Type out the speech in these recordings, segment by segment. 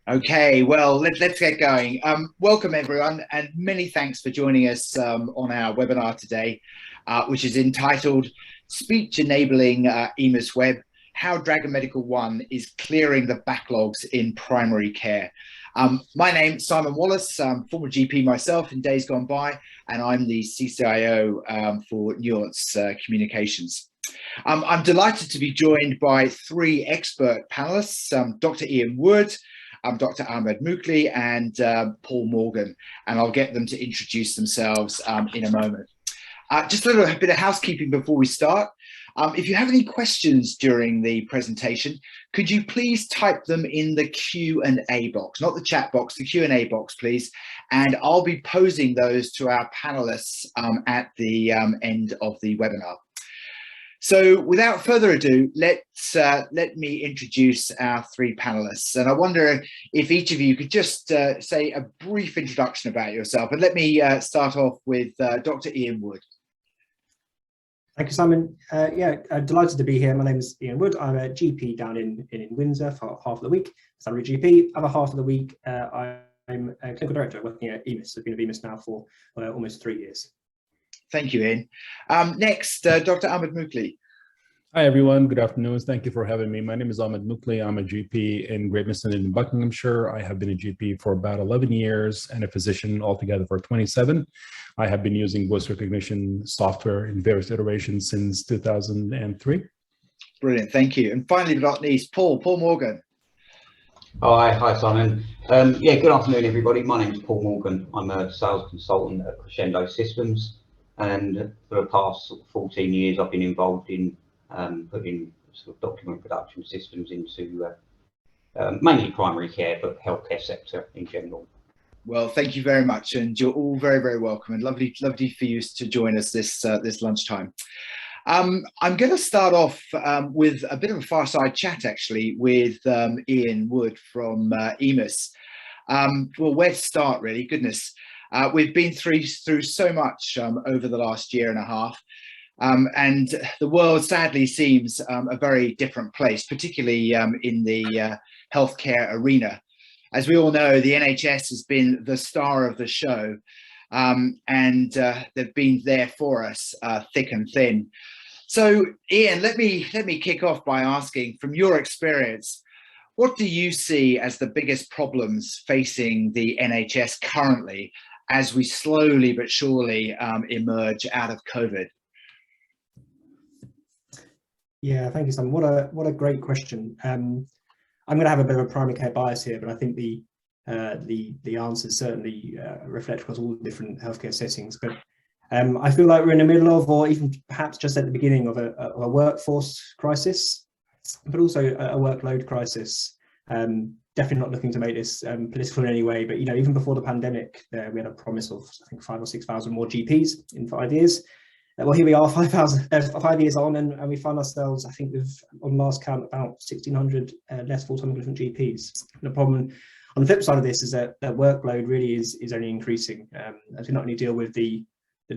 Okay, well, let's get going. Welcome, everyone, and many thanks for joining us on our webinar today, which is entitled Speech Enabling EMIS Web, How Dragon Medical One is Clearing the Backlogs in Primary Care. My name is Simon Wallace, former GP myself in days gone by, and I'm the CCIO for Nuance Communications. I'm delighted to be joined by three expert panelists, Dr. Ian Wood, Dr. Ahmad Moukli and Paul Morgan, and I'll get them to introduce themselves in a moment. Just a little bit of housekeeping before we start. If you have any questions during the presentation, could you please type them in the Q&A box, not the chat box, the Q&A box, please, and I'll be posing those to our panelists at the end of the webinar. So without further ado, let me introduce our three panelists. And I wonder if each of you could just say a brief introduction about yourself. And let me start off with Dr. Ian Wood. Thank you, Simon. Delighted to be here. My name is Ian Wood. I'm a GP down in Windsor for half of the week, salary GP. Other half of the week, I'm a clinical director working at EMIS. I've been at EMIS now for almost 3 years. Thank you, Ian. Next, Dr. Ahmad Moukli. Hi, everyone. Good afternoon. Thank you for having me. My name is Ahmad Moukli. I'm a GP in Great Eastern in Buckinghamshire. I have been a GP for about 11 years and a physician altogether for 27. I have been using voice recognition software in various iterations since 2003. Brilliant. Thank you. And finally, but not least, Paul Morgan. Hi, Simon. Good afternoon, everybody. My name is Paul Morgan. I'm a sales consultant at Crescendo Systems. And for the past 14 years, I've been involved in putting sort of document production systems into mainly primary care, but healthcare sector in general. Well, thank you very much, and you're all very, very welcome, and lovely for you to join us this lunchtime. I'm going to start off with a bit of a fireside chat, actually, with Ian Wood from EMIS. Well, where to start, really? Goodness. We've been through so much over the last year and a half, and the world sadly seems a very different place, particularly in the healthcare arena. As we all know, the NHS has been the star of the show, and they've been there for us thick and thin. So, Ian, let me kick off by asking, from your experience, what do you see as the biggest problems facing the NHS currently, as we slowly but surely emerge out of COVID? Yeah, thank you, Simon. What a great question. I'm going to have a bit of a primary care bias here, but I think the answers certainly reflect across all the different healthcare settings. But I feel like we're in the middle of, or even perhaps just at the beginning of a workforce crisis, but also a workload crisis. Definitely not looking to make this political in any way, but even before the pandemic, we had a promise of, I think, 5,000 or 6,000 more GPs in 5 years. Well, here we are, 5 years on, and we find ourselves, I think, with, on last count, about 1,600 less full-time equivalent GPs. The problem on the flip side of this is that workload really is only increasing, as we not only deal with the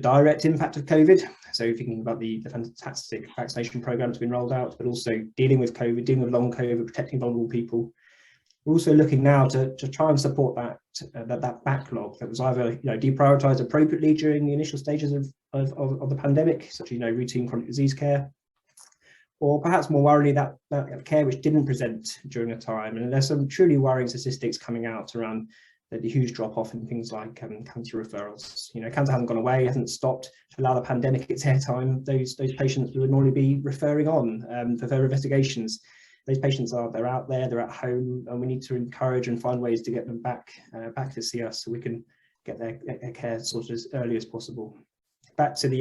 direct impact of COVID, so thinking about the fantastic vaccination program that's been rolled out, but also dealing with COVID, dealing with long COVID, protecting vulnerable people. We're also looking now to try and support that backlog that was either deprioritized appropriately during the initial stages of the pandemic, such as routine chronic disease care, or perhaps more worryingly that care which didn't present during a time. And there's some truly worrying statistics coming out around the huge drop-off in things like cancer referrals. Cancer hasn't gone away, hasn't stopped. To allow the pandemic its airtime, those patients we would normally be referring on for further investigations. Those patients they're out there, they're at home, and we need to encourage and find ways to get them back to see us, so we can get their care sorted as early as possible. Back to the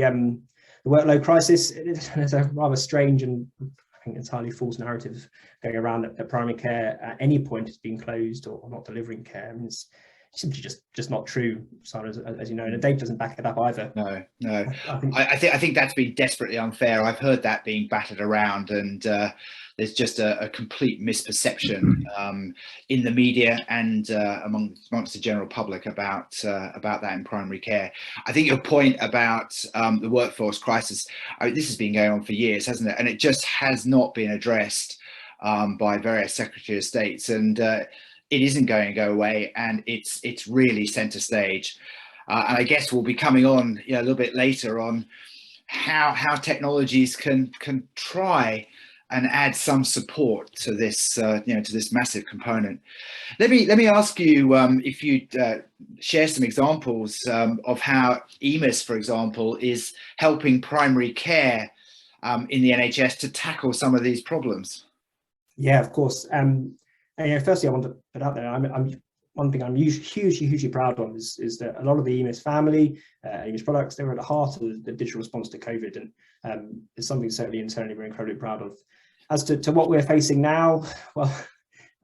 workload crisis. There's a rather strange and I think entirely false narrative going around that primary care at any point is being closed or not delivering care. I mean, it's simply just not true, Sarah, as you know, and the data doesn't back it up either. No. I think that's been desperately unfair. I've heard that being battered around, and there's just a complete misperception in the media and amongst the general public about that in primary care. I think your point about the workforce crisis, this has been going on for years, hasn't it? And it just has not been addressed by various Secretary of States. And it isn't going to go away, and it's really center stage. And I guess we'll be coming on a little bit later on how technologies can try and add some support to this to this massive component. Let me ask you if you'd share some examples of how EMIS, for example, is helping primary care in the NHS to tackle some of these problems. Yeah, of course. Firstly, I want to put out there, one thing I'm hugely proud of is that a lot of the EMIS family, EMIS products, they were at the heart of the digital response to COVID, and it's something certainly internally we're incredibly proud of. As to what we're facing now, well,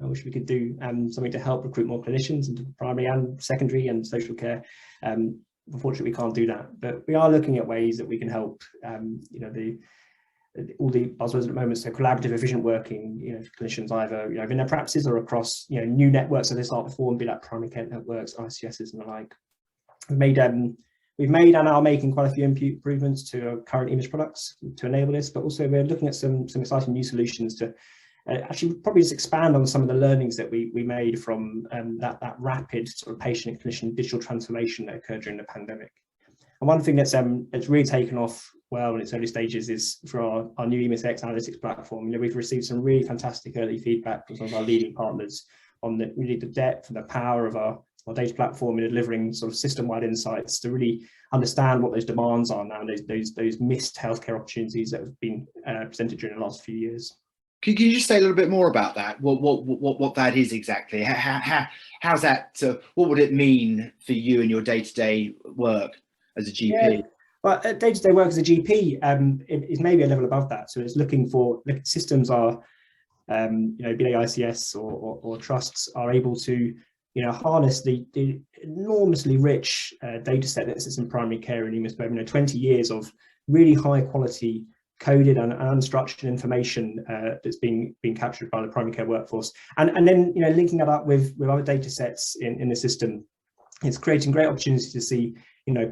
I wish we could do something to help recruit more clinicians into primary and secondary and social care. Unfortunately, we can't do that, but we are looking at ways that we can help. All the buzzwords at the moment, so collaborative, efficient working, clinicians either in their practices or across new networks that they start to form, be that primary care networks, ICSs and the like. We've made and are making quite a few improvements to current EMIS products to enable this, but also we're looking at some exciting new solutions to actually probably just expand on some of the learnings that we made from that rapid sort of patient and clinician digital transformation that occurred during the pandemic. And one thing that's really taken off well in its early stages is for our new EMIS X analytics platform. We've received some really fantastic early feedback from some of our leading partners on really the depth and the power of our data platform in delivering sort of system-wide insights to really understand what those demands are now, those missed healthcare opportunities that have been presented during the last few years. Can you just say a little bit more about that? What that is exactly? How's that? What would it mean for you and your day-to-day work as a GP? Yeah. Well, day-to-day work as a GP is maybe a level above that. So it's looking for systems are, be they ICS or trusts are able to, harness the enormously rich data set that sits in primary care and EMIS Web. 20 years of really high quality coded and unstructured information that's being captured by the primary care workforce, and then linking that up with other data sets in the system. It's creating great opportunities to see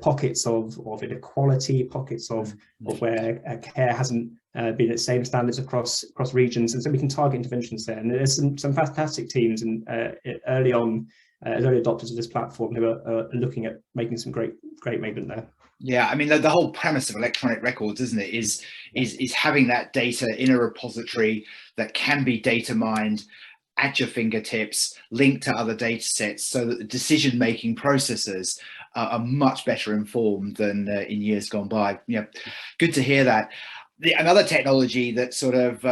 pockets of inequality, pockets of where care hasn't been at the same standards across regions, and so we can target interventions there. And there's some fantastic teams and early on as early adopters of this platform who are looking at making some great movement there. Yeah, I mean the whole premise of electronic records, isn't it, is having that data in a repository that can be data mined at your fingertips, linked to other data sets, so that the decision-making processes are much better informed than in years gone by. Yeah, good to hear that. Another technology that sort of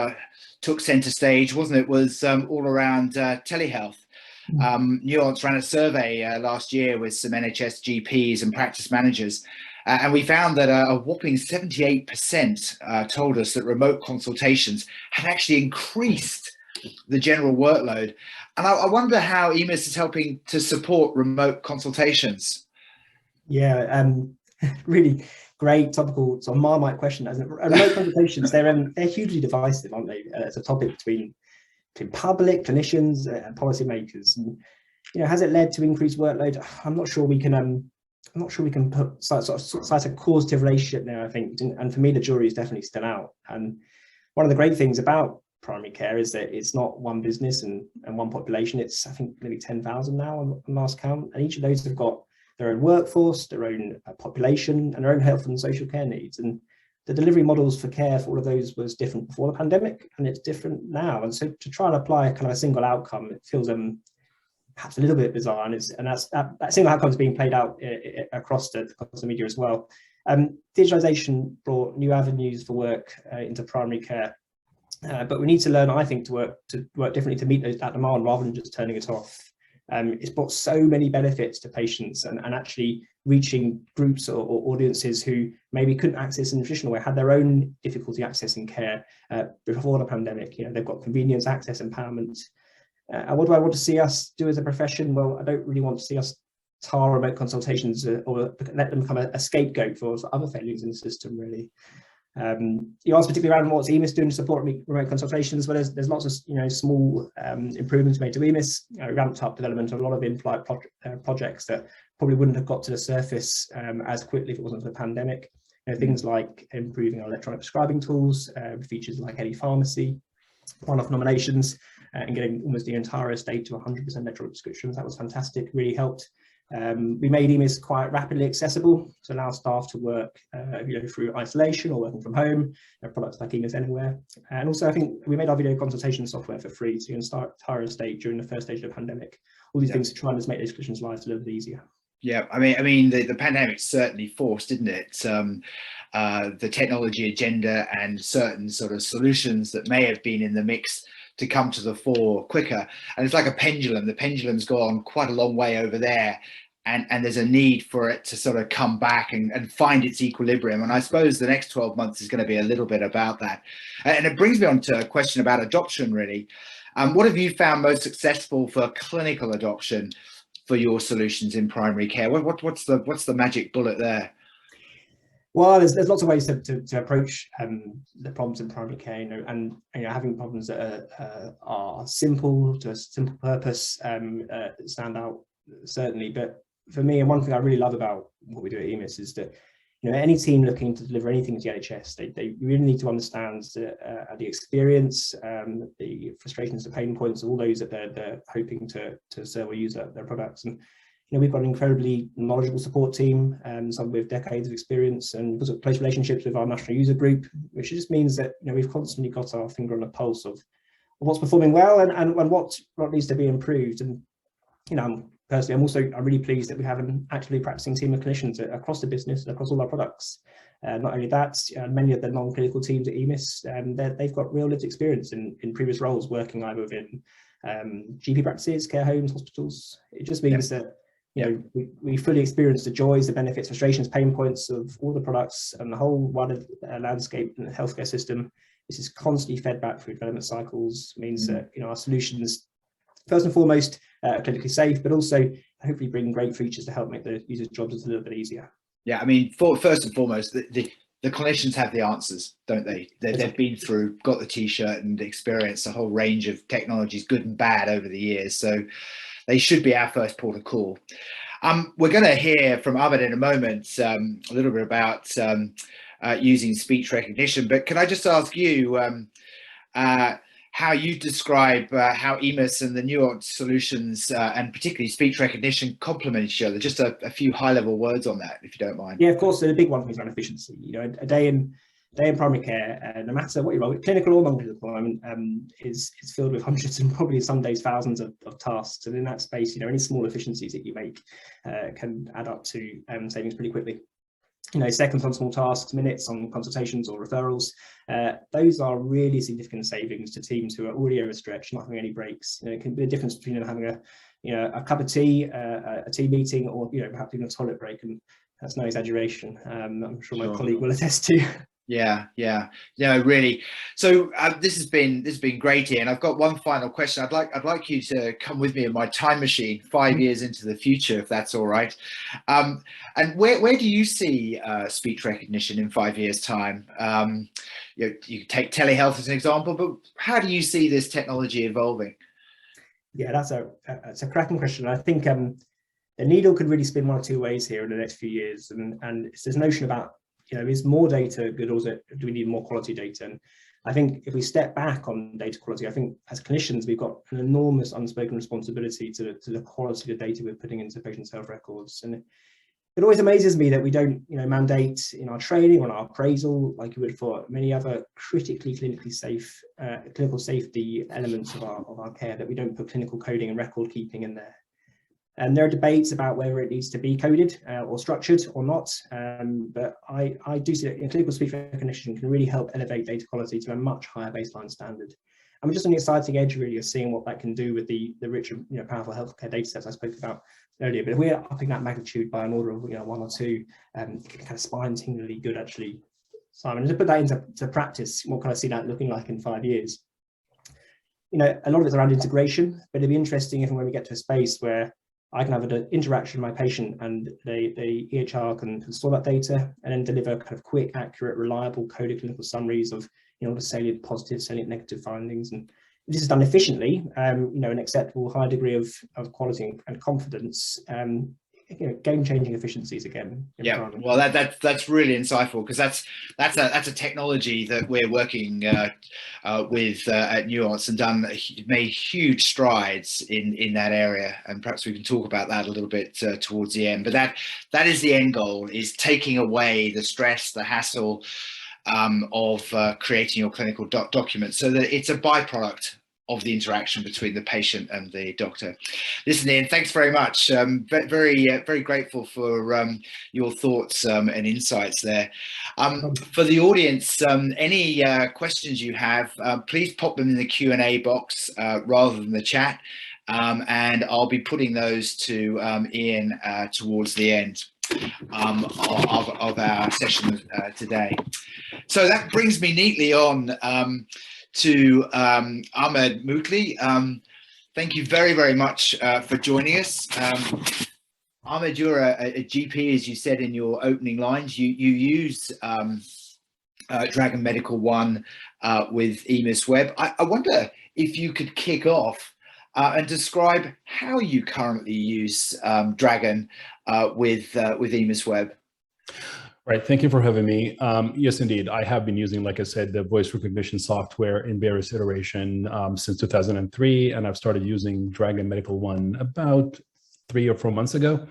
took center stage, wasn't it, was all around telehealth. Nuance ran a survey last year with some NHS GPs and practice managers, and we found that a whopping 78% told us that remote consultations had actually increased the general workload. And I wonder how EMIS is helping to support remote consultations. Yeah, really great topical sort of Marmite question. Remote consultations, they're hugely divisive, aren't they? It's a topic between public, clinicians and policymakers. And, has it led to increased workload? I'm not sure we can cite a causative relationship there, I think. And for me, the jury is definitely still out. And one of the great things about primary care is that it's not one business and one population. It's, I think, maybe 10,000 now on last count, and each of those have got their own workforce, their own population, and their own health and social care needs. And the delivery models for care for all of those was different before the pandemic, and it's different now. And so to try and apply kind of a single outcome, it feels perhaps a little bit bizarre, and that single outcome is being played out across the media as well. Digitalization brought new avenues for work into primary care. But we need to learn, I think, to work differently to meet that demand rather than just turning it off. It's brought so many benefits to patients and actually reaching groups or audiences who maybe couldn't access in a traditional way, had their own difficulty accessing care before the pandemic. They've got convenience, access, empowerment. And what do I want to see us do as a profession? Well, I don't really want to see us tar remote consultations or let them become a scapegoat for other failures in the system, really. You asked particularly around what's EMIS doing to support remote consultations. Well, there's lots of small improvements made to EMIS. Ramped up development of a lot of in-flight projects that probably wouldn't have got to the surface as quickly if it wasn't for the pandemic. Things like improving our electronic prescribing tools, features like e-pharmacy, one-off nominations, and getting almost the entire estate to 100% electronic prescriptions. That was fantastic, really helped. We made EMIS quite rapidly accessible to allow staff to work through isolation or working from home, products like EMIS Anywhere. And also, I think we made our video consultation software for free to entire estate during the first stage of the pandemic. All these things to try and just make those clinicians' lives a little bit easier. Yeah, I mean, the pandemic certainly forced, didn't it? The technology agenda and certain sort of solutions that may have been in the mix to come to the fore quicker. And it's like a pendulum. The pendulum's gone quite a long way over there. And there's a need for it to sort of come back and find its equilibrium. And I suppose the next 12 months is going to be a little bit about that. And it brings me on to a question about adoption, really. What have you found most successful for clinical adoption for your solutions in primary care? What's the magic bullet there? Well, there's lots of ways to approach the problems in primary care, and having problems that are simple to a simple purpose stand out certainly. But for me, and one thing I really love about what we do at EMIS is that any team looking to deliver anything to the NHS, they really need to understand the experience, the frustrations, the pain points, all those that they're hoping to serve or use their products. And we've got an incredibly knowledgeable support team, some with decades of experience, and we've got close relationships with our national user group, which just means that we've constantly got our finger on the pulse of what's performing well and what needs to be improved. And personally, I'm really pleased that we have an actively practicing team of clinicians across the business, across all our products. Not only that, many of the non-clinical teams at EMIS, they've got real lived experience in previous roles working either within GP practices, care homes, hospitals. It just means that we fully experience the joys, the benefits, frustrations, pain points of all the products and the whole wider landscape in the healthcare system. This is constantly fed back through development cycles. Means that our solutions, first and foremost, are clinically safe, but also hopefully bring great features to help make the users' jobs a little bit easier. Yeah, I mean, first and foremost, the clinicians have the answers, don't they? They've been through, got the T-shirt and experienced a whole range of technologies, good and bad, over the years. So they should be our first port of call. We're going to hear from Ahmad in a moment a little bit about using speech recognition, but can I just ask you how you describe how EMIS and the Nuance solutions and particularly speech recognition complement each other? Just a few high-level words on that, if you don't mind. Yeah, of course. The big one is around efficiency. A day in primary care, no matter what your role, clinical or non-clinical, is filled with hundreds and probably some days thousands of tasks. And in that space, any small efficiencies that you make can add up to savings pretty quickly. Seconds on small tasks, minutes on consultations or referrals, those are really significant savings to teams who are already overstretched, not having any breaks. It can be the difference between having a cup of tea, a tea meeting, or perhaps even a toilet break, and that's no exaggeration. I'm sure my colleague will attest to. Yeah, really. So this has been great, Ian. I've got one final question. I'd like you to come with me in my time machine 5 years into the future, if that's all right. And where do you see speech recognition in 5 years' time? You take telehealth as an example, but how do you see this technology evolving? Yeah, that's a cracking question. I think the needle could really spin one or two ways here in the next few years, and it's this notion about is more data good, or do we need more quality data? And I think if we step back on data quality, I think as clinicians, we've got an enormous unspoken responsibility to the quality of the data we're putting into patients' health records. And it always amazes me that we don't, mandate in our training, on our appraisal, like you would for many other critically clinically safe, clinical safety elements of our care, that we don't put clinical coding and record keeping in there. And there are debates about whether it needs to be coded or structured or not. But I do see that clinical speech recognition can really help elevate data quality to a much higher baseline standard. And we're just on the exciting edge, really, of seeing what that can do with the rich and powerful healthcare data sets I spoke about earlier. But if we're upping that magnitude by an order of one or two, it can kind of spine-tinglingly good, actually, Simon. And to put that into practice, what can I see that looking like in 5 years? A lot of it's around integration, but it'd be interesting if and when we get to a space where I can have an interaction with my patient and the EHR can store that data and then deliver kind of quick, accurate, reliable coded clinical summaries of the salient positive, salient negative findings. And if this is done efficiently, an acceptable high degree of quality and confidence, it game-changing efficiencies again. Yeah, well, that's really insightful, because that's a technology that we're working with at Nuance, and made huge strides in that area, and perhaps we can talk about that a little bit towards the end. But that is the end goal, is taking away the stress, the hassle of creating your clinical document, so that it's a byproduct of the interaction between the patient and the doctor. Listen, Ian, thanks very much. Very grateful for your thoughts and insights there. For the audience, any questions you have, please pop them in the Q&A box rather than the chat, and I'll be putting those to Ian towards the end of our session today. So that brings me neatly on to Ahmad Moukli. Thank you very much for joining us. Ahmad, you're a GP, as you said in your opening lines. You use Dragon Medical One with EMIS Web. I wonder if you could kick off and describe how you currently use Dragon with EMIS Web. Right, thank you for having me. Yes, indeed, I have been using, like I said, the voice recognition software in various iterations since 2003, and I've started using Dragon Medical One about 3 or 4 months ago.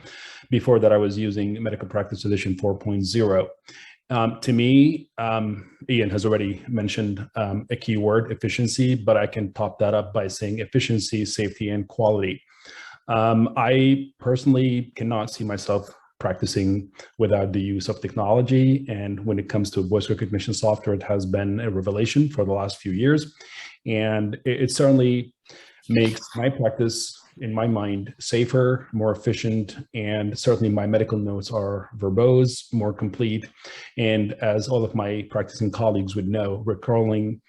Before that, I was using Medical Practice Edition 4.0. To me, Ian has already mentioned a keyword, efficiency, but I can top that up by saying efficiency, safety, and quality. I personally cannot see myself practicing without the use of technology. And when it comes to voice recognition software, it has been a revelation for the last few years. And it certainly makes my practice, in my mind, safer, more efficient, and certainly my medical notes are verbose, more complete. And as all of my practicing colleagues would know, recalling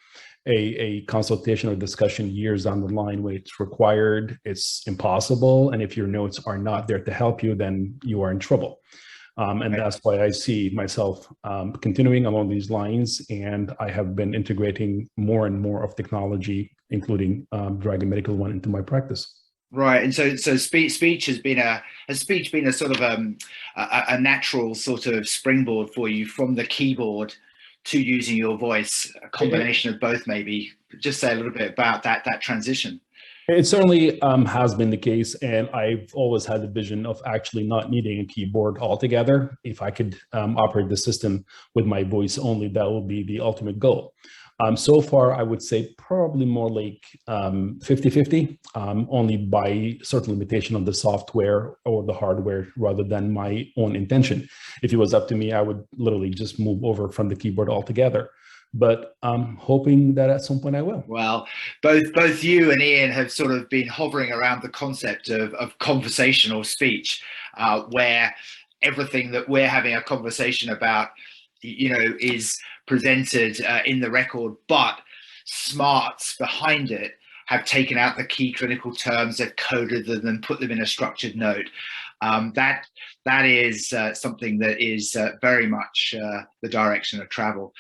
a consultation or discussion years down the line when it's required, it's impossible. And if your notes are not there to help you, then you are in trouble. And that's why I see myself continuing along these lines. And I have been integrating more and more of technology, including Dragon Medical One, into my practice. Right, and so speech has been a sort of a natural sort of springboard for you from the keyboard to using your voice, a combination of both. Maybe just say a little bit about that transition. It certainly has been the case, and I've always had the vision of actually not needing a keyboard altogether. If I could operate the system with my voice only, that would be the ultimate goal. So far, I would say probably more like 50-50, only by certain limitation of the software or the hardware rather than my own intention. If it was up to me, I would literally just move over from the keyboard altogether. But I'm hoping that at some point I will. Well, both you and Ian have sort of been hovering around the concept of conversational speech, where everything that we're having a conversation about, is presented in the record, but smarts behind it have taken out the key clinical terms, they've coded them and put them in a structured note. That is something that is very much the direction of travel.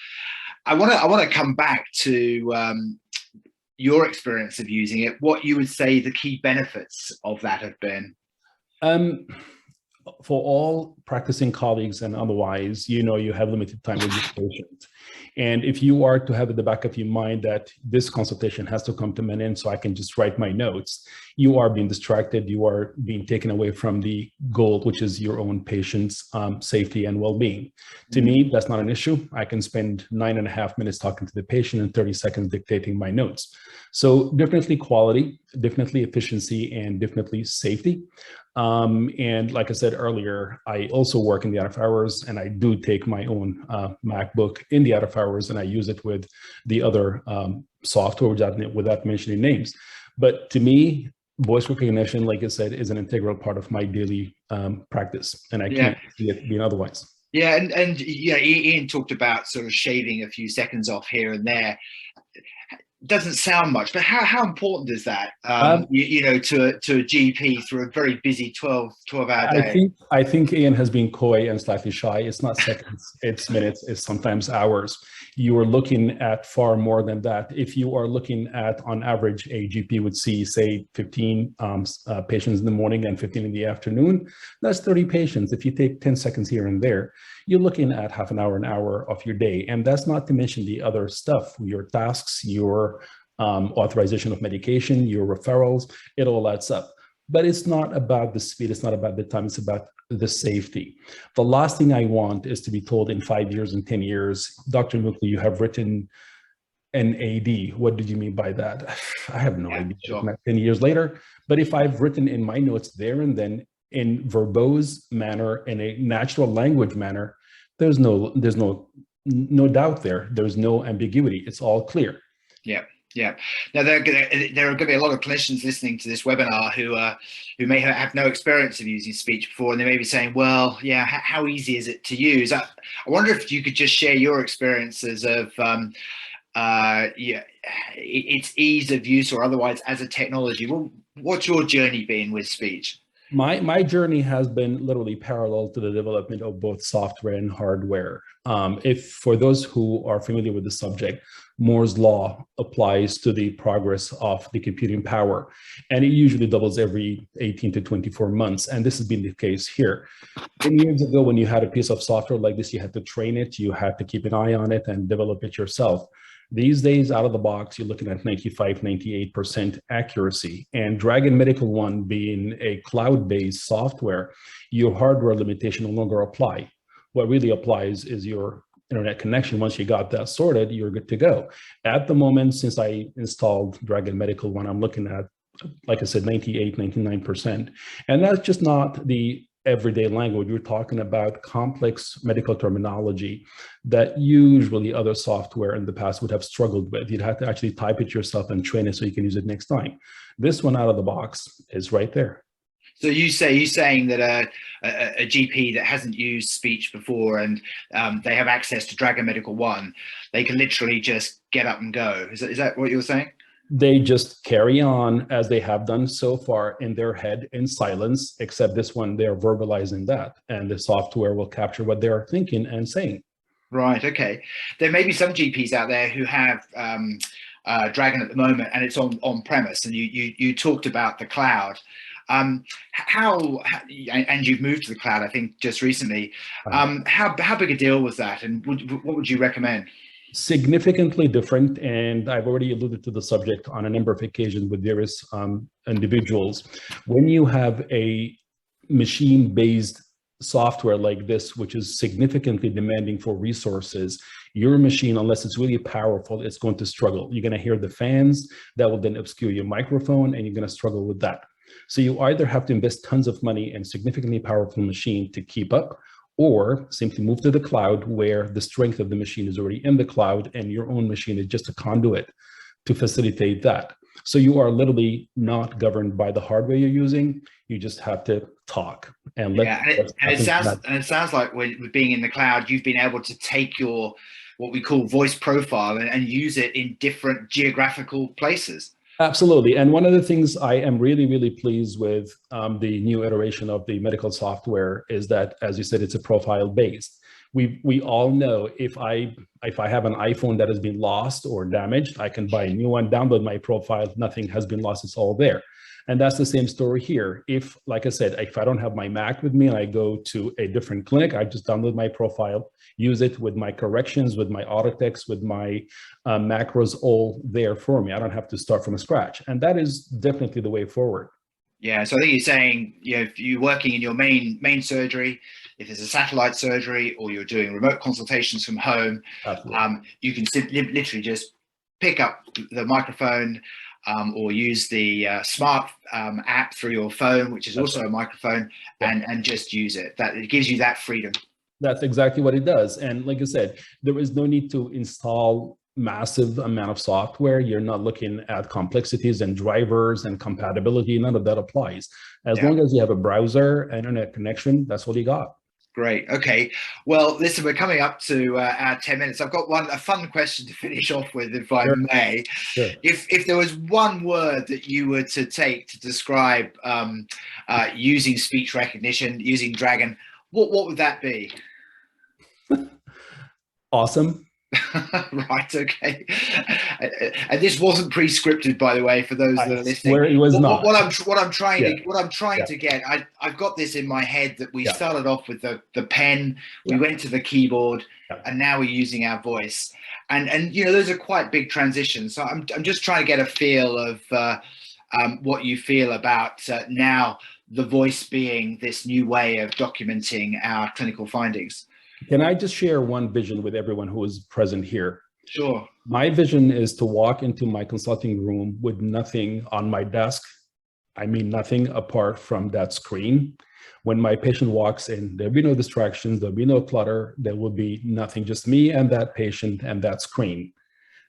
I want to come back to your experience of using it. What you would say the key benefits of that have been? For all practicing colleagues and otherwise, you have limited time with your patient. And if you are to have at the back of your mind that this consultation has to come to an end so I can just write my notes, you are being distracted, you are being taken away from the goal, which is your own patient's safety and well-being. To me, that's not an issue. I can spend 9.5 minutes talking to the patient and 30 seconds dictating my notes. So definitely quality, definitely efficiency, and definitely safety. And like I said earlier, I also work in the out of hours, and I do take my own MacBook in the out of hours, and I use it with the other software without mentioning names. But to me, voice recognition, like I said, is an integral part of my daily practice, and I can't see it being otherwise. Yeah, and Ian talked about sort of shaving a few seconds off here and there. Doesn't sound much, but how important is that, to a GP through a very busy 12-hour day? I think Ian has been coy and slightly shy. It's not seconds, it's minutes, it's sometimes hours. you are looking at far more than that. If you are looking at, on average, a GP would see, say, 15 patients in the morning and 15 in the afternoon, that's 30 patients. If you take 10 seconds here and there, you're looking at half an hour of your day. And that's not to mention the other stuff, your tasks, your authorization of medication, your referrals, it all adds up. But it's not about the speed, it's not about the time, it's about the safety. The last thing I want is to be told in 5 years and 10 years, Dr. Moukli, you have written an AD. What did you mean by that? I have no idea. Sure. 10 years later, but if I've written in my notes there and then in verbose manner, in a natural language manner, there's no doubt there. There's no ambiguity. It's all clear. Yeah. Yeah. Now, there are going to be a lot of clinicians listening to this webinar who may have no experience of using speech before, and they may be saying, well, yeah, how easy is it to use? I wonder if you could just share your experiences of its ease of use or otherwise as a technology. Well, what's your journey been with speech? My journey has been literally parallel to the development of both software and hardware. If for those who are familiar with the subject, Moore's law applies to the progress of the computing power, and it usually doubles every 18 to 24 months. And this has been the case here. 10 years ago, when you had a piece of software like this, you had to train it, you had to keep an eye on it and develop it yourself. These days, out of the box, you're looking at 95, 98% accuracy. And Dragon Medical One being a cloud-based software, your hardware limitation no longer apply. What really applies is your internet connection. Once you got that sorted, you're good to go. At the moment, since I installed Dragon Medical One, I'm looking at, like I said, 98, 99%. And that's just not the everyday language. We're talking about complex medical terminology that usually other software in the past would have struggled with. You'd have to actually type it yourself and train it so you can use it next time. This one out of the box is right there. So you're saying that a GP that hasn't used speech before and they have access to Dragon Medical One, they can literally just get up and go. Is that what you're saying? They just carry on as they have done so far in their head in silence, except this one, they're verbalizing that, and the software will capture what they're thinking and saying. Right, okay. There may be some GPs out there who have Dragon at the moment, and it's on premise, and you talked about the cloud. And you've moved to the cloud, I think, just recently. How big a deal was that, and what would you recommend? Significantly different, and I've already alluded to the subject on a number of occasions with various individuals. When you have a machine-based software like this, which is significantly demanding for resources, your machine, unless it's really powerful, it's going to struggle. You're going to hear the fans that will then obscure your microphone, and you're going to struggle with that. So you either have to invest tons of money in a significantly powerful machine to keep up, or simply move to the cloud where the strength of the machine is already in the cloud and your own machine is just a conduit to facilitate that. So you are literally not governed by the hardware you're using. You just have to talk and let. Yeah, and it sounds like with being in the cloud, you've been able to take your what we call voice profile and use it in different geographical places. Absolutely. And one of the things I am really, really pleased with the new iteration of the medical software is that, as you said, it's a profile based. We all know if I have an iPhone that has been lost or damaged, I can buy a new one, download my profile, nothing has been lost, it's all there. And that's the same story here. If, like I said, if I don't have my Mac with me and I go to a different clinic, I just download my profile, use it with my corrections, with my auto text, with my macros all there for me. I don't have to start from scratch. And that is definitely the way forward. Yeah, so I think you're saying, if you're working in your main surgery, if it's a satellite surgery or you're doing remote consultations from home, you can literally just pick up the microphone, or use the smart app through your phone, which is also a microphone, and just use it. That it gives you that freedom. That's exactly what it does. And like I said, there is no need to install massive amount of software. You're not looking at complexities and drivers and compatibility. None of that applies. As long as you have a browser and internet connection, that's all you got. Great. Okay. Well, listen, we're coming up to our 10 minutes. I've got a fun question to finish off with, if I may. Sure. If there was one word that you were to take to describe using speech recognition, using Dragon, what would that be? Awesome. Right, okay. And this wasn't pre-scripted, by the way, for those that are listening. Where it was not. What I'm trying Yeah. to get, I've got this in my head that we Yeah. started off with the pen, we Yeah. went to the keyboard, Yeah. and now we're using our voice. And you know, those are quite big transitions. So I'm just trying to get a feel of what you feel about now the voice being this new way of documenting our clinical findings. Can I just share one vision with everyone who is present here? Sure. My vision is to walk into my consulting room with nothing on my desk. I mean, nothing apart from that screen. When my patient walks in, there'll be no distractions, there'll be no clutter, there will be nothing, just me and that patient and that screen.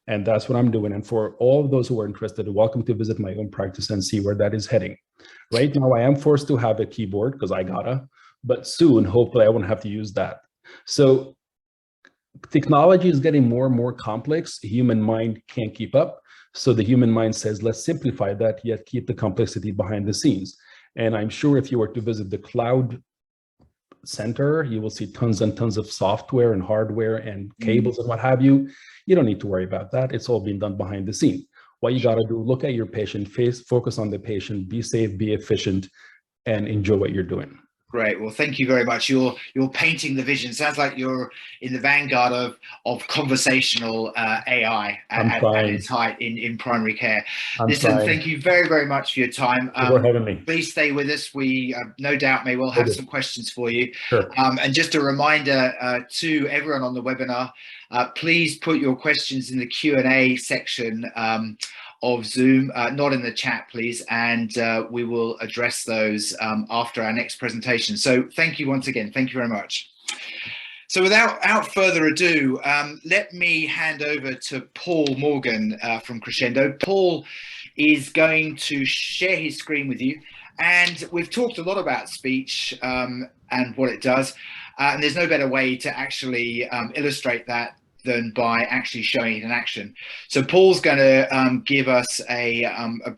And that's what I'm doing. And for all of those who are interested, welcome to visit my own practice and see where that is heading. Right now, I am forced to have a keyboard because I gotta, but soon, hopefully, I won't have to use that. So technology is getting more and more complex. The human mind can't keep up. So the human mind says, let's simplify that, yet keep the complexity behind the scenes. And I'm sure if you were to visit the cloud center, you will see tons and tons of software and hardware and cables and what have you. You don't need to worry about that. It's all being done behind the scene. What you got to do, look at your patient, focus on the patient, be safe, be efficient, and enjoy what you're doing. Great. Well, thank you very much. You're painting the vision. Sounds like you're in the vanguard of conversational AI at its height in primary care. Listen, thank you very, very much for your time. Thank you for having me. Please stay with us. We no doubt may well have some questions for you. Sure. And just a reminder to everyone on the webinar, please put your questions in the Q&A section of Zoom, not in the chat, please, and we will address those after our next presentation. So thank you once again. Thank you very much. So without further ado, let me hand over to Paul Morgan from Crescendo. Paul is going to share his screen with you, and we've talked a lot about speech and what it does, and there's no better way to actually illustrate that than by actually showing it in action. So Paul's going to give us a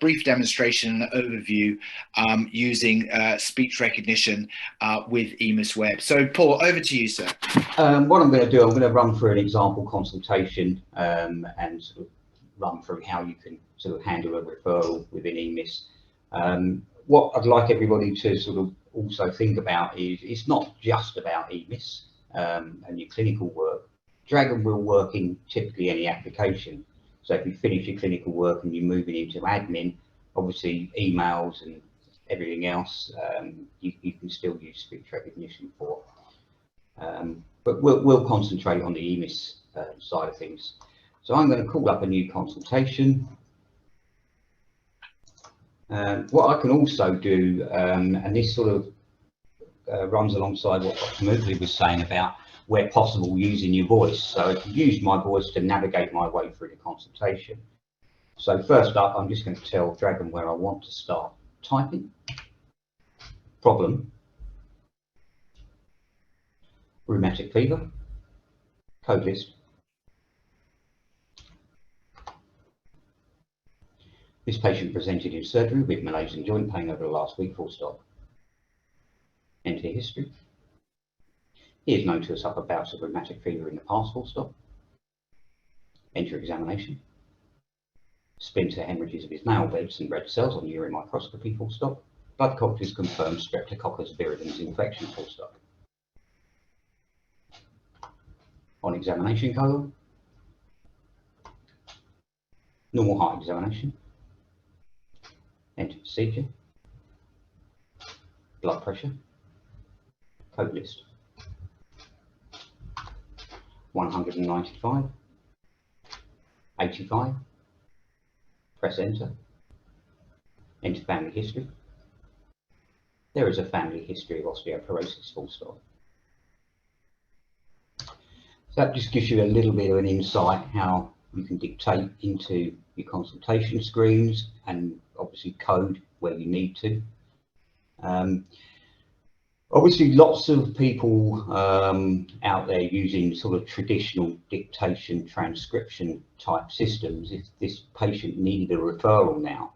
brief demonstration and overview using speech recognition with EMIS Web. So Paul, over to you, sir. What I'm going to do, I'm going to run through an example consultation and sort of run through how you can sort of handle a referral within EMIS. What I'd like everybody to sort of also think about is it's not just about EMIS and your clinical work. Dragon will work in typically any application. So if you finish your clinical work and you're moving into admin, obviously emails and everything else, you can still use speech recognition for. But we'll concentrate on the EMIS side of things. So I'm going to call up a new consultation. What I can also do, and this sort of runs alongside what Dr Moukli was saying about where possible using your voice. So I can use my voice to navigate my way through the consultation. So first up, I'm just going to tell Dragon where I want to start typing. Problem. Rheumatic fever. Code list. This patient presented in surgery with malaise and joint pain over the last week, full stop. Enter history. He is known to have suffered bouts of rheumatic fever in the past, full stop. Enter examination. Splinter hemorrhages of his nail beds and red cells on urine microscopy, full stop. Blood cultures confirm Streptococcus viridans infection, full stop. On examination colon. Normal heart examination. Enter procedure. Blood pressure. Code list. 195, 85, press enter, enter family history. There is a family history of osteoporosis, full stop. So that just gives you a little bit of an insight how you can dictate into your consultation screens and obviously code where you need to. Obviously, lots of people out there using sort of traditional dictation transcription type systems. If this patient needed a referral now,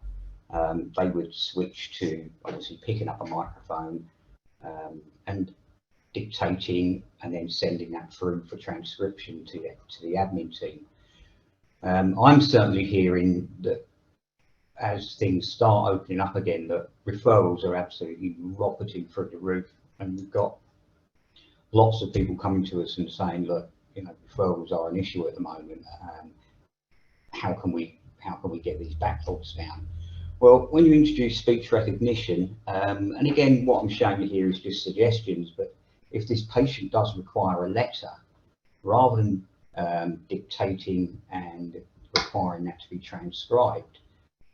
they would switch to obviously picking up a microphone and dictating and then sending that through for transcription to the admin team. I'm certainly hearing that as things start opening up again, that referrals are absolutely rocketing through the roof, and we've got lots of people coming to us and saying, look, you know, referrals are an issue at the moment. How can we get these backlogs down? Well, when you introduce speech recognition, and again, what I'm showing you here is just suggestions, but if this patient does require a letter, rather than dictating and requiring that to be transcribed,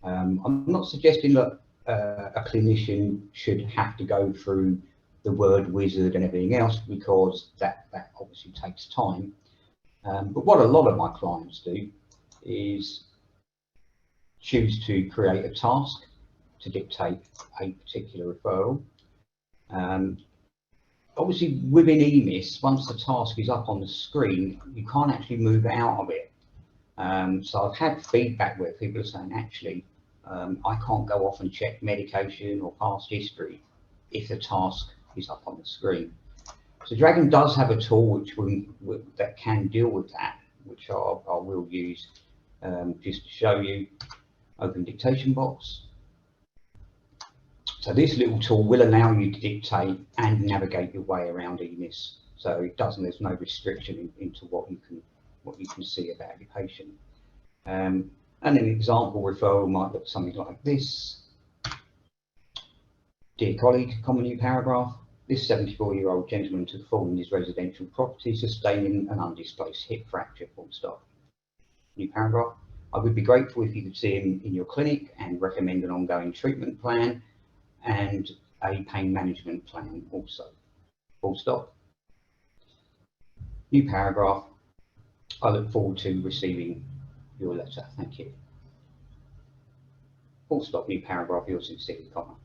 I'm not suggesting that a clinician should have to go through the word wizard and everything else, because that obviously takes time. But what a lot of my clients do is choose to create a task to dictate a particular referral. Obviously within EMIS, once the task is up on the screen, you can't actually move out of it. So I've had feedback where people are saying, actually, I can't go off and check medication or past history if the task is up on the screen. So Dragon does have a tool that can deal with that, which I will use just to show you. Open dictation box. So this little tool will allow you to dictate and navigate your way around EMIS. So it doesn't, there's no restriction into what you can see about your patient. And an example referral might look something like this. Dear colleague, common new paragraph. This 74-year-old gentleman took fall in his residential property, sustaining an undisplaced hip fracture, full stop. New paragraph. I would be grateful if you could see him in your clinic and recommend an ongoing treatment plan and a pain management plan also. Full stop. New paragraph. I look forward to receiving your letter. Thank you. Full stop. New paragraph. Yours sincerely, comma.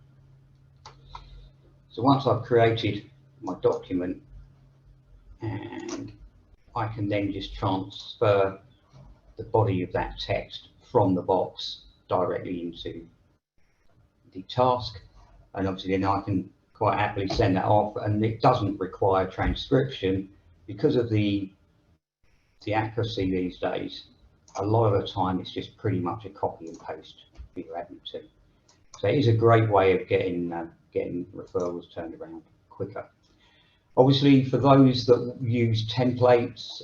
So once I've created my document, and I can then just transfer the body of that text from the box directly into the task, and obviously then I can quite happily send that off, and it doesn't require transcription because of the accuracy these days. A lot of the time it's just pretty much a copy and paste for your admin team. So it is a great way of getting referrals turned around quicker. Obviously, for those that use templates,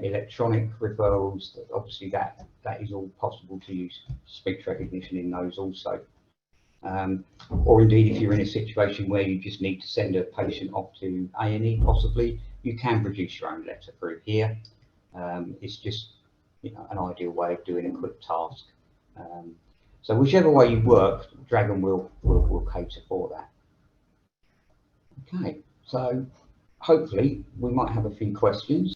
electronic referrals, obviously that is all possible to use speech recognition in those also. Or indeed, if you're in a situation where you just need to send a patient off to A&E possibly, you can produce your own letter through here. It's just, you know, an ideal way of doing a quick task. So whichever way you work, Dragon will cater for that. Okay, so hopefully we might have a few questions.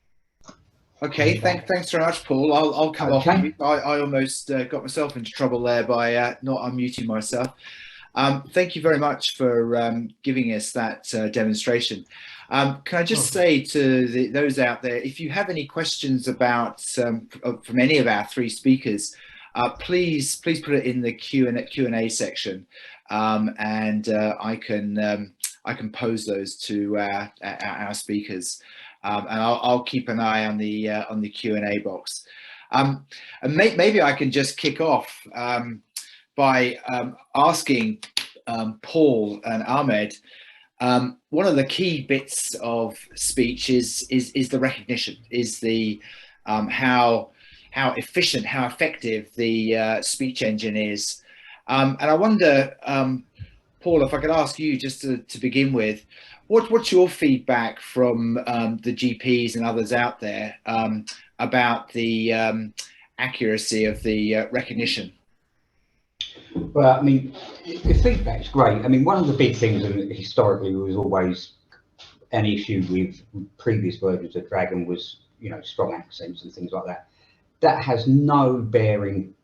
Okay, thanks very much, Paul. I'll come off. I almost got myself into trouble there by not unmuting myself. Thank you very much for giving us that demonstration. Can I just say to those out there, if you have any questions about from any of our three speakers, please put it in the Q&A section, and I can pose those to our speakers, and I'll keep an eye on the Q&A box. And maybe I can just kick off by asking Paul and Ahmed. One of the key bits of speech is the recognition, is the how efficient, how effective the speech engine is. And I wonder, Paul, if I could ask you just to begin with, what's your feedback from the GPs and others out there about the accuracy of the recognition? Well, I mean, the feedback's great. I mean, one of the big things, and historically was always an issue with previous versions of Dragon, was, you know, strong accents and things like that. That has no bearing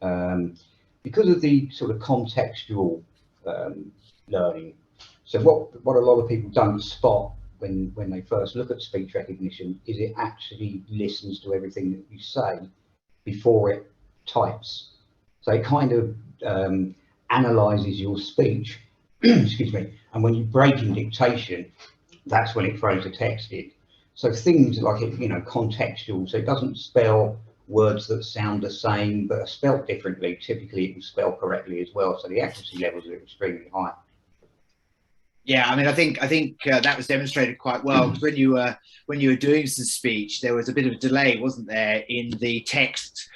because of the sort of contextual learning. So what a lot of people don't spot when they first look at speech recognition is it actually listens to everything that you say before it types. So it kind of analyzes your speech, excuse me, and when you break in dictation, that's when it throws a text in. So things like it, you know, contextual, so it doesn't spell words that sound the same but are spelt differently. Typically it will spell correctly as well, so the accuracy levels are extremely high. Yeah, I mean, I think that was demonstrated quite well, because when you were doing some speech, there was a bit of a delay, wasn't there, in the text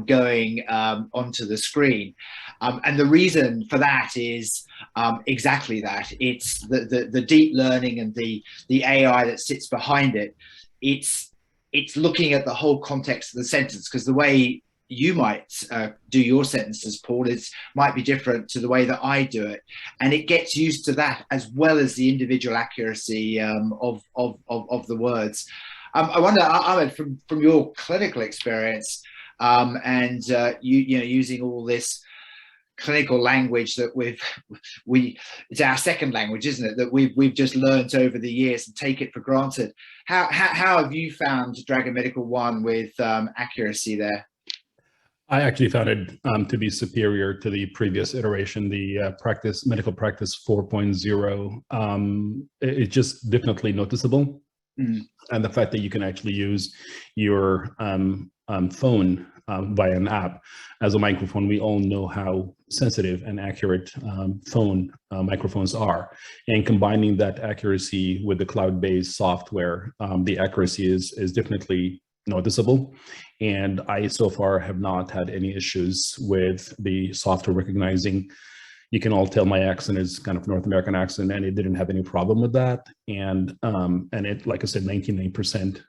going onto the screen, and the reason for that is exactly that. It's the deep learning and the AI that sits behind it. It's looking at the whole context of the sentence, because the way you might do your sentences, Paul, might be different to the way that I do it, and it gets used to that as well as the individual accuracy of the words. I wonder, Ahmed, from your clinical experience, and you know, using all this clinical language that it's our second language, isn't it, that we've just learned over the years and take it for granted. How have you found Dragon Medical One with accuracy there? I actually found it to be superior to the previous iteration, the medical practice 4.0. It's just definitely noticeable. And the fact that you can actually use your phone via an app as a microphone. We all know how sensitive and accurate phone microphones are. And combining that accuracy with the cloud-based software, the accuracy is definitely noticeable. And I so far have not had any issues with the software recognizing. You can all tell my accent is kind of North American accent, and it didn't have any problem with that. And it, like I said, 99%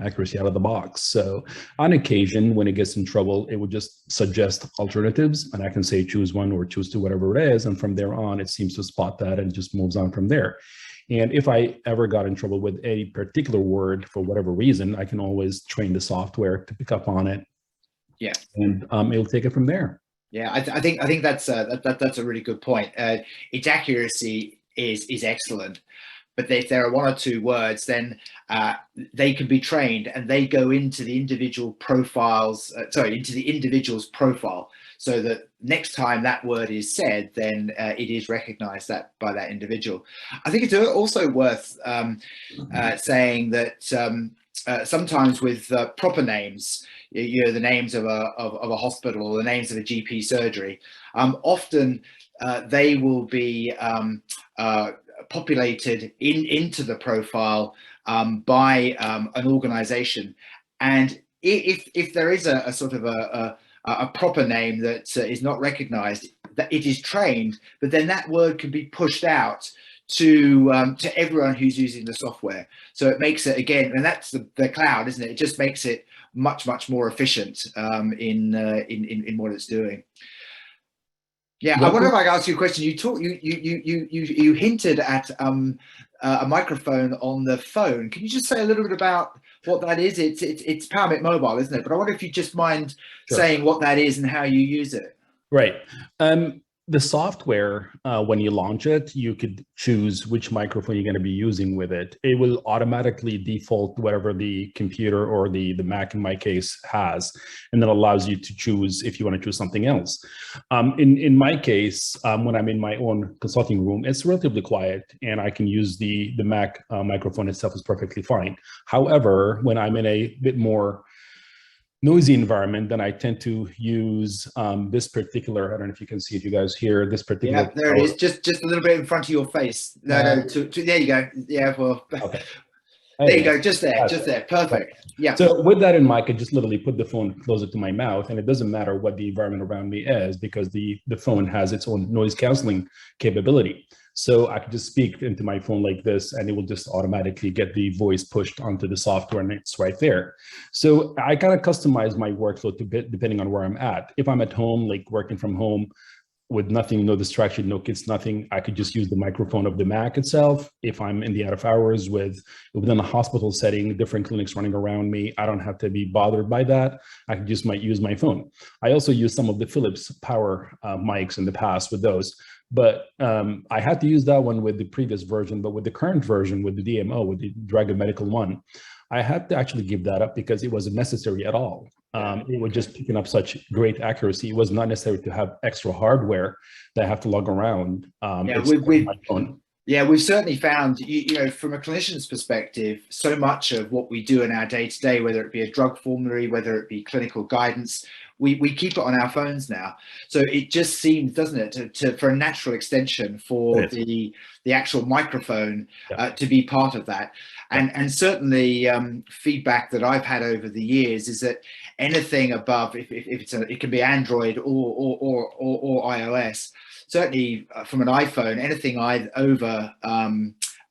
accuracy out of the box. So on occasion, when it gets in trouble, it would just suggest alternatives, and I can say choose one or choose two, whatever it is. And from there on, it seems to spot that and just moves on from there. And if I ever got in trouble with a particular word for whatever reason, I can always train the software to pick up on it. Yeah, and it'll take it from there. Yeah, I think that's a really good point. Its accuracy is excellent, but if there are one or two words, then they can be trained and they go into the individual profiles. Into the individual's profile, so that next time that word is said, then it is recognized by that individual. I think it's also worth saying that sometimes with proper names, you know, the names of a hospital or the names of a GP surgery, often they will be populated into the profile by an organization. And if there is a sort of a proper name that is not recognized, that it is trained, but then that word can be pushed out to everyone who's using the software. So it makes it, again, and that's the cloud, isn't it? It just makes it much more efficient in what it's doing. Yeah, I wonder if I can ask you a question. You hinted at a microphone on the phone. Can you just say a little bit about what that is? It's PowerMic Mobile, isn't it? But I wonder if you just mind saying what that is and how you use it. Right. The software, when you launch it, you could choose which microphone you're going to be using with it. It will automatically default whatever the computer or the Mac, in my case, has, and that allows you to choose if you want to choose something else. In my case, when I'm in my own consulting room, it's relatively quiet, and I can use the Mac microphone itself is perfectly fine. However, when I'm in a bit more noisy environment, then I tend to use this particular, I don't know if you can see it, you guys hear this particular. Yeah, there it is, just a little bit in front of your face. No, there you go. Yeah, well, okay. There you go, just there, perfect. Yeah. So with that in mind, I could just literally put the phone closer to my mouth, and it doesn't matter what the environment around me is, because the phone has its own noise canceling capability. So I could just speak into my phone like this, and it will just automatically get the voice pushed onto the software, and it's right there. So I kind of customize my workflow depending on where I'm at. If I'm at home, like working from home with nothing, no distraction, no kids, nothing, I could just use the microphone of the Mac itself. If I'm in the out of hours within a hospital setting, different clinics running around me, I don't have to be bothered by that. I could just use my phone. I also use some of the Philips power mics in the past with those. But I had to use that one with the previous version, but with the current version, with the DMO, with the Dragon Medical One, I had to actually give that up because it wasn't necessary at all. It was just picking up such great accuracy. It was not necessary to have extra hardware that I have to lug around. Yeah, with my phone. Yeah, we've certainly found, you know, from a clinician's perspective, so much of what we do in our day-to-day, whether it be a drug formulary, whether it be clinical guidance, we keep it on our phones now. So it just seems, doesn't it, for a natural extension for the actual microphone to be part of that. And certainly feedback that I've had over the years is that anything above, if it's it can be Android or iOS. Certainly from an iPhone, anything over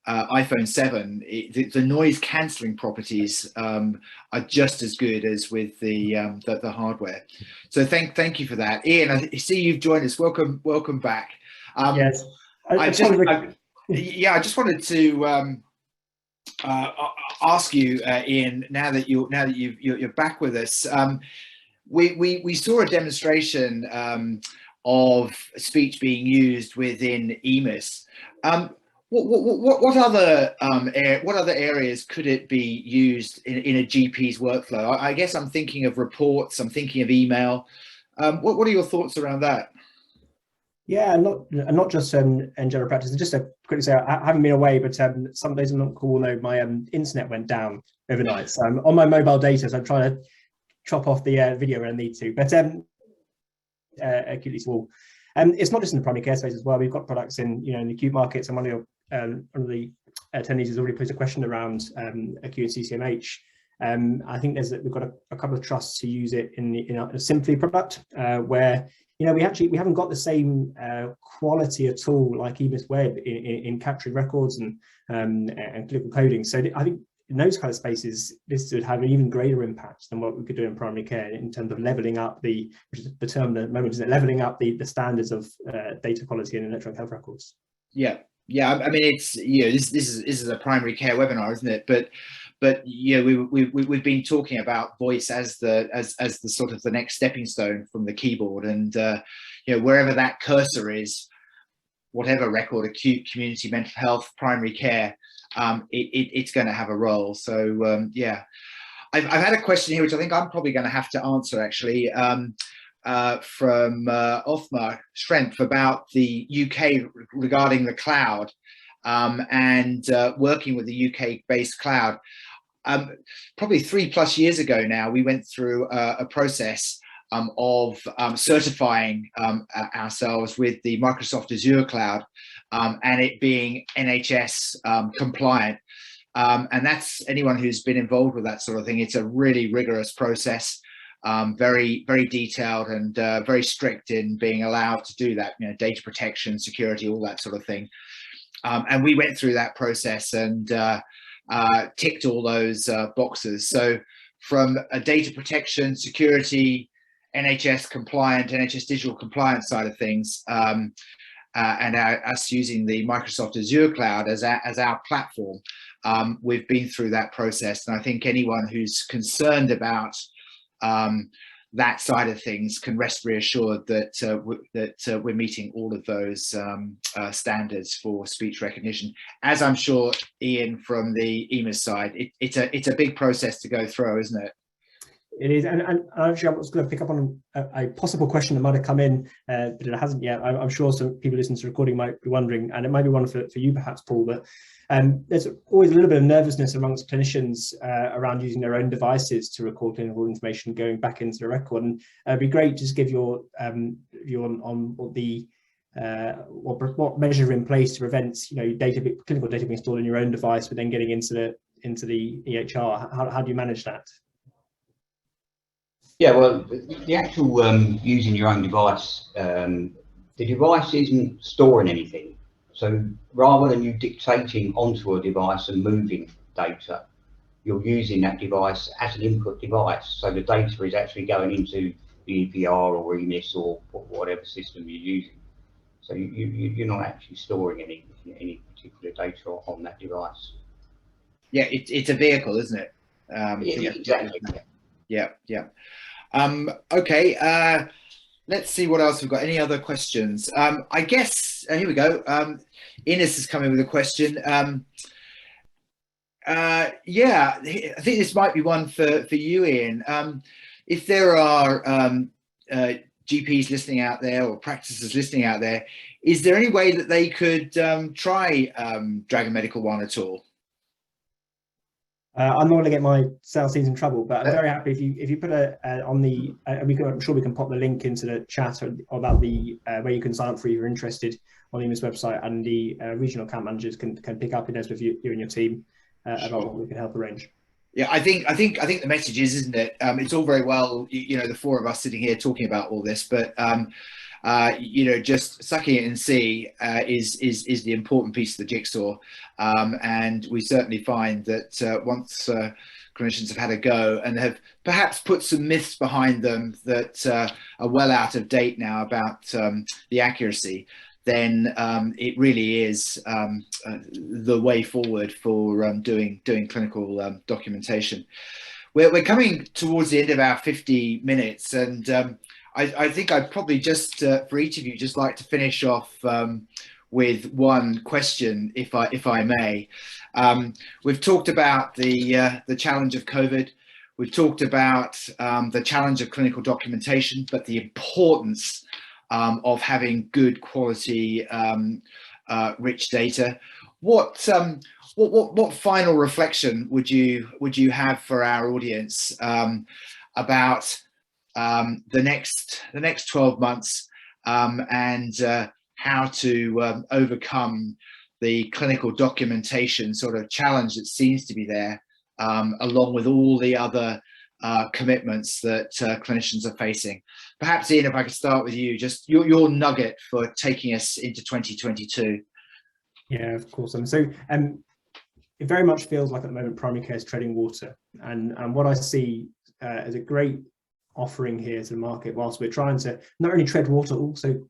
iPhone 7, the noise cancelling properties are just as good as with the hardware. So thank you for that, Ian. I see you've joined us. Welcome back. Yes, I just wanted to ask you, Ian. Now that you're back with us, we saw a demonstration of speech being used within EMIS. What other areas could it be used in a GP's workflow? I guess I'm thinking of reports. I'm thinking of email. What are your thoughts around that? Yeah, not just in general practice. Just to quickly say, I haven't been away, but some days I'm not cool. No, my internet went down overnight, so I'm on my mobile data. So I'm trying to chop off the video when I need to. But acutely small. It's not just in the primary care space as well. We've got products in, you know, in the acute markets, and one of the attendees has already posed a question around acute and CCMH. I think we've got a couple of trusts who use it in a Simply product, where, you know, we haven't got the same quality at all like EMIS Web in capturing records and clinical coding. So I think in those kind of spaces, this would have an even greater impact than what we could do in primary care in terms of leveling up which is the term at the moment, isn't it? Leveling up the standards of data quality in electronic health records. Yeah. I mean, it's, you know, this is a primary care webinar, isn't it? But you know, we've been talking about voice as the sort of the next stepping stone from the keyboard, and you know, wherever that cursor is, whatever record, acute, community, mental health, primary care, it's going to have a role. So yeah, I've had a question here which I think I'm probably going to have to answer, actually, from Ahmad about the UK regarding the cloud, and working with the UK based cloud. Probably 3+ years ago now, we went through a process of certifying ourselves with the Microsoft Azure cloud, and it being NHS compliant. And that's anyone who's been involved with that sort of thing. It's a really rigorous process, very, very detailed, and very strict in being allowed to do that, you know, data protection, security, all that sort of thing. And we went through that process and ticked all those boxes. So from a data protection, security, NHS compliant, NHS digital compliance side of things, and us using the Microsoft Azure cloud as our platform, we've been through that process. And I think anyone who's concerned about that side of things can rest reassured that we're meeting all of those standards for speech recognition. As I'm sure, Ian, from the EMIS side, it's a big process to go through, isn't it? It is, and actually, I was going to pick up on a possible question that might have come in, but it hasn't yet. I'm sure some people listening to the recording might be wondering, and it might be one for you perhaps, Paul, but there's always a little bit of nervousness amongst clinicians around using their own devices to record clinical information going back into the record. And it'd be great to just give your view on what measures are in place to prevent, you know, clinical data being stored in your own device, but then getting into the EHR. How do you manage that? Yeah, well, the actual using your own device, the device isn't storing anything. So rather than you dictating onto a device and moving data, you're using that device as an input device. So the data is actually going into the EPR or EMIS or whatever system you're using. So you're not actually storing any particular data on that device. Yeah, it's a vehicle, isn't it? Exactly. Yeah. Okay, let's see what else we've got. Any other questions? I guess, here we go. Ines is coming with a question. Yeah, I think this might be one for you, Ian. If there are GPs listening out there or practices listening out there, is there any way that they could try Dragon Medical One at all? I'm not going to get my sales teams in trouble, but I'm very happy if you put on the. I'm sure we can pop the link into the chat about the where you can sign up for if you're interested on the EMIS website, and the regional account managers can pick up in with you and your team about what we can help arrange. Yeah, I think the message is, isn't it? It's all very well, the four of us sitting here talking about all this, but just sucking it and see is the important piece of the jigsaw. And we certainly find that once clinicians have had a go and have perhaps put some myths behind them that are well out of date now about the accuracy, then it really is the way forward for doing clinical documentation. We're coming towards the end of our 50 minutes, and I think I'd probably just, for each of you, just like to finish off with one question, if I may. We've talked about the challenge of COVID. We've talked about the challenge of clinical documentation, but the importance of having good quality, rich data. What final reflection would you have for our audience about the next 12 months and how to overcome the clinical documentation sort of challenge that seems to be there, along with all the other commitments that clinicians are facing? Perhaps, Ian, if I could start with you, just your nugget for taking us into 2022. Yeah, of course. So it very much feels like at the moment primary care is treading water, and what I see as a great offering here to the market, whilst we're trying to not only tread water, also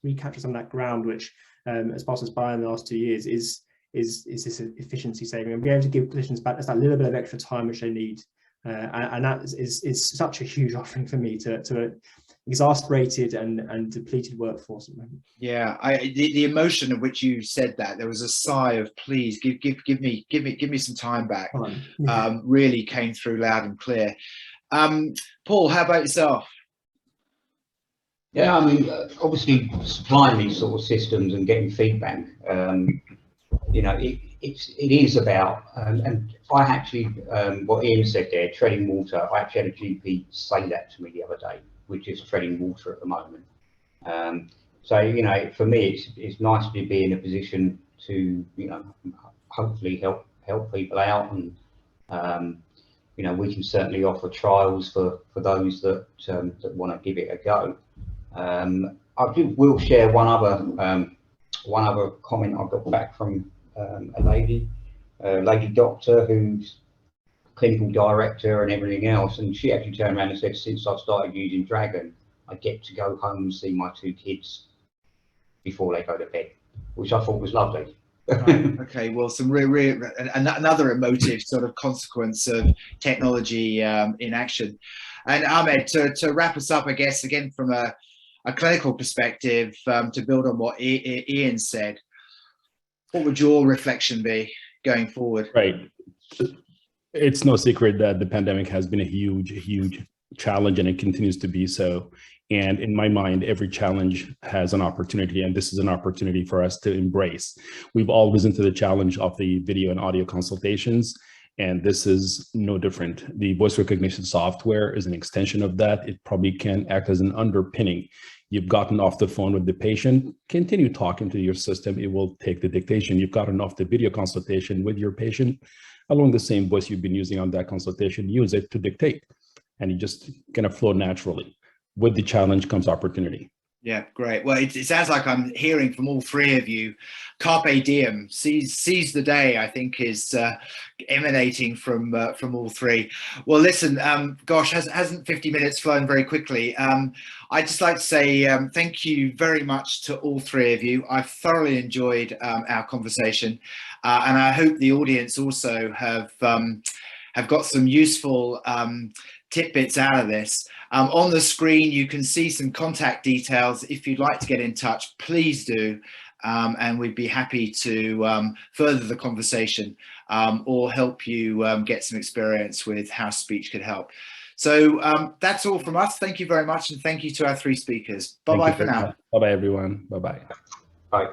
recapture some of that ground which has passed us by in the last 2 years, is this efficiency saving, and be able to give clinicians back that little bit of extra time which they need, and that is such a huge offering for me to exasperated and depleted workforce at the moment. Yeah, the emotion of which you said that, there was a sigh of please give me some time back. Really came through loud and clear. Paul, how about yourself? Yeah, I mean, obviously supplying these sort of systems and getting feedback, it is about, and I actually, what Ian said there, treading water, I actually had a GP say that to me the other day, which is treading water at the moment. So, for me, it's nice to be in a position to, hopefully help people out, and, we can certainly offer trials for those that want to give it a go. I will share one other comment I got back from a lady doctor who's clinical director and everything else, and she actually turned around and said, since I've started using Dragon, I get to go home and see my 2 kids before they go to bed, which I thought was lovely. Right. Okay, well, some another emotive sort of consequence of technology in action. And Ahmed, to wrap us up, I guess, again from a clinical perspective, to build on what Ian said, what would your reflection be going forward? Right. It's no secret that the pandemic has been a huge challenge, and it continues to be so. And in my mind, every challenge has an opportunity, and this is an opportunity for us to embrace. We've all risen to the challenge of the video and audio consultations, and this is no different. The voice recognition software is an extension of that. It probably can act as an underpinning. You've gotten off the phone with the patient, continue talking to your system. It will take the dictation. You've gotten off the video consultation with your patient, along the same voice you've been using on that consultation, use it to dictate, and you just kind of flow naturally. With the challenge comes opportunity. Yeah, great. Well, it sounds like I'm hearing from all three of you, carpe diem, seize the day, I think is emanating from all three. Well, listen, gosh, hasn't 50 minutes flown very quickly? I'd just like to say thank you very much to all three of you. I've thoroughly enjoyed our conversation, and I hope the audience also have got some useful tidbits out of this. On the screen, you can see some contact details. If you'd like to get in touch, please do. And we'd be happy to further the conversation or help you get some experience with how speech could help. So that's all from us. Thank you very much. And thank you to our three speakers. Bye-bye for now. Bye-bye, everyone. Bye-bye. Bye.